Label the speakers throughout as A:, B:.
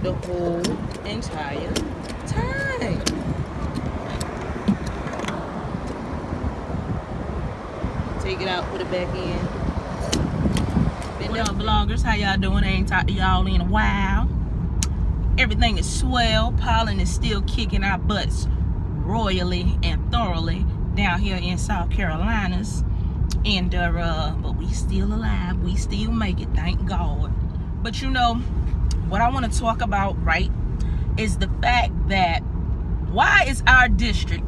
A: the whole entire time. Take it out, put it back in. What up, vloggers? How y'all doing? I ain't talked to y'all in a while. Everything is swell. Pollen is still kicking our butts royally and thoroughly down here in South Carolinas. And but we still alive. We still make it, thank God. But you know, what I want to talk about, right, is the fact that why is our district,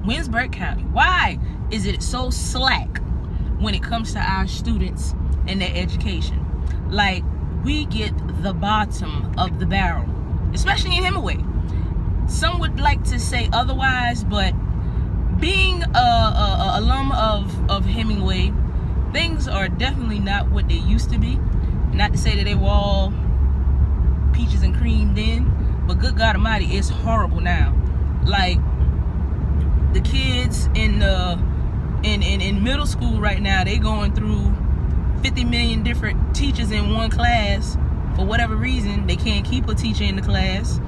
A: Winsburg County, why is it so slack when it comes to our students and their education? Like, we get the bottom of the barrel, especially in Hemingway. Some would like to say otherwise, but being a alum of Hemingway, things are definitely not what they used to be. Not to say that they were all peaches and cream then, but good God Almighty, it's horrible now. Like, the kids in middle school right now, they going through 50 million different teachers in one class. For whatever reason, they can't keep a teacher in the class.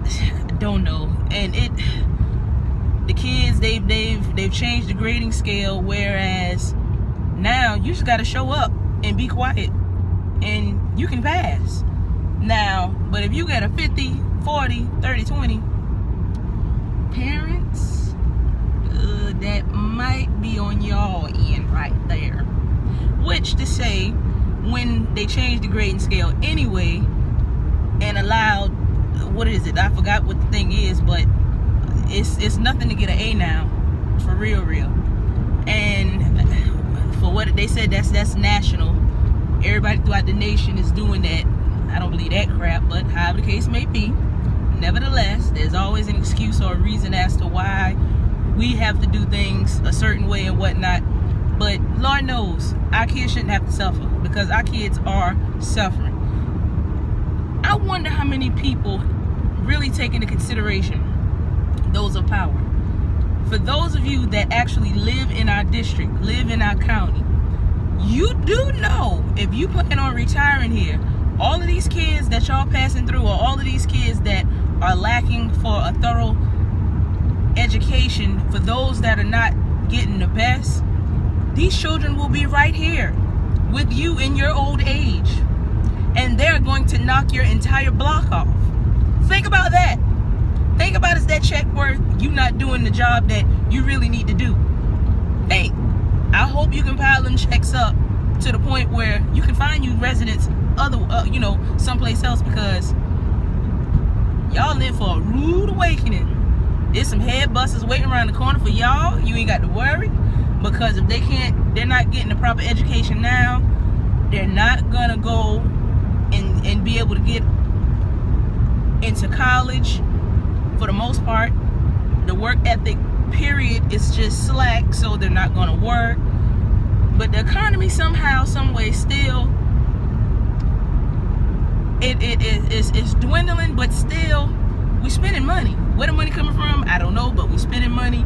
A: I don't know. And the kids, they've changed the grading scale, whereas now you just gotta show up and be quiet and you can pass. Now, but if you get a 50, 40, 30, 20, parents, that might be on y'all end right there. Which to say, when they changed the grading scale anyway and allowed, what is it? I forgot what the thing is, but it's nothing to get an A now, for real. And for what they said, that's national. Everybody throughout the nation is doing that. I don't believe that crap, but however the case may be, nevertheless, there's always an excuse or a reason as to why we have to do things a certain way and whatnot. But Lord knows, our kids shouldn't have to suffer, because our kids are suffering. I wonder how many people really take into consideration those of power. For those of you that actually live in our district, live in our county, you do know, if you plan on retiring here, all of these kids that y'all passing through, or all of these kids that are lacking for a thorough education, for those that are not getting the best, these children will be right here with you in your old age, and they're going to knock your entire block off. Think about that. Think about, is that check worth you not doing the job that you really need to do? Think. I hope you can pile them checks up to the point where you can find you residents someplace else, because y'all in for a rude awakening. There's some head busters waiting around the corner for y'all. You ain't got to worry, because if they're not getting the proper education now, they're not gonna go and be able to get into college. For the most part, the work ethic period is just slack, so they're not gonna work. But the economy somehow, some way, still it's dwindling, but still we spending money. Where the money coming from, I don't know, but we spending money.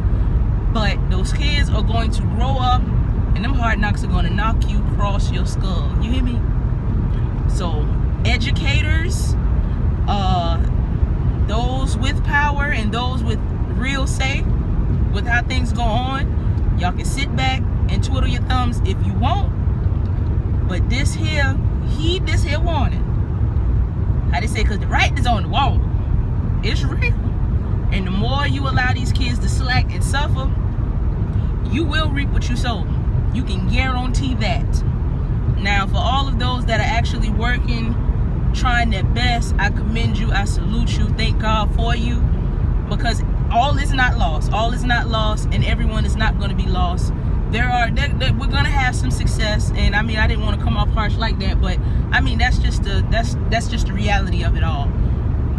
A: But those kids are going to grow up, and them hard knocks are going to knock you across your skull. You hear me? So educators, those with power and those with real say with how things go on, y'all can sit back and twiddle your thumbs if you want. But this here, heed this here warning. How they say, because the right is on the wall. It's real. And the more you allow these kids to slack and suffer, you will reap what you sow. You can guarantee that. Now, for all of those that are actually working, trying their best, I commend you, I salute you, thank God for you, because all is not lost. All is not lost, and everyone is not going to be lost. We're going to have some success, and I mean, I didn't want to come off harsh like that, but I mean, that's just the reality of it all.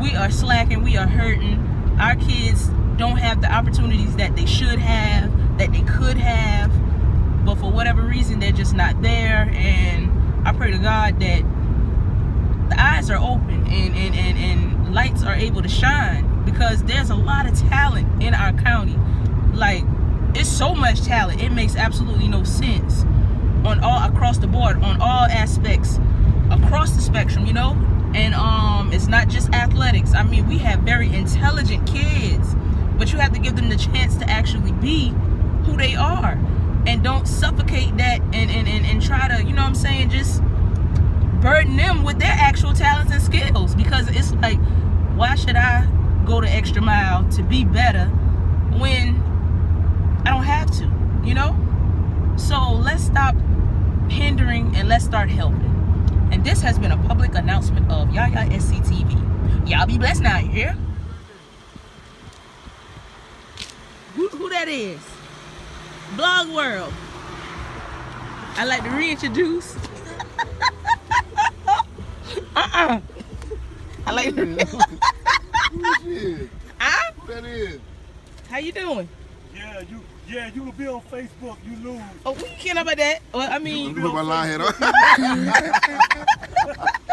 A: We are slacking, we are hurting. Our kids don't have the opportunities that they should have, that they could have, but for whatever reason, they're just not there. And I pray to God that the eyes are open and lights are able to shine, because there's a lot of talent in our county. Like, it's so much talent, it makes absolutely no sense, on all across the board, on all aspects, across the spectrum, you know. And it's not just athletics. I mean, we have very intelligent kids, but you have to give them the chance to actually be who they are, and don't suffocate that and try to, you know what I'm saying, just burden them with their actual talents and skills. Because it's like, why should I go the extra mile to be better when I don't have to, you know? So let's stop hindering and let's start helping. And this has been a public announcement of Yaya SCTV. Y'all be blessed now, you hear? Who that is? Blog World. I'd like to reintroduce. I like to. Huh?
B: That is.
A: How you doing?
C: Yeah, you will be on Facebook, you lose.
A: Oh, we can't about that. Well, I mean,
B: Put my line head on.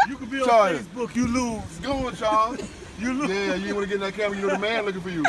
C: You can be on
B: Charlie.
C: Facebook, you lose.
B: Go on, Charles.
C: You lose.
B: Yeah, you ain't want to get in that camera, you know the man looking for you.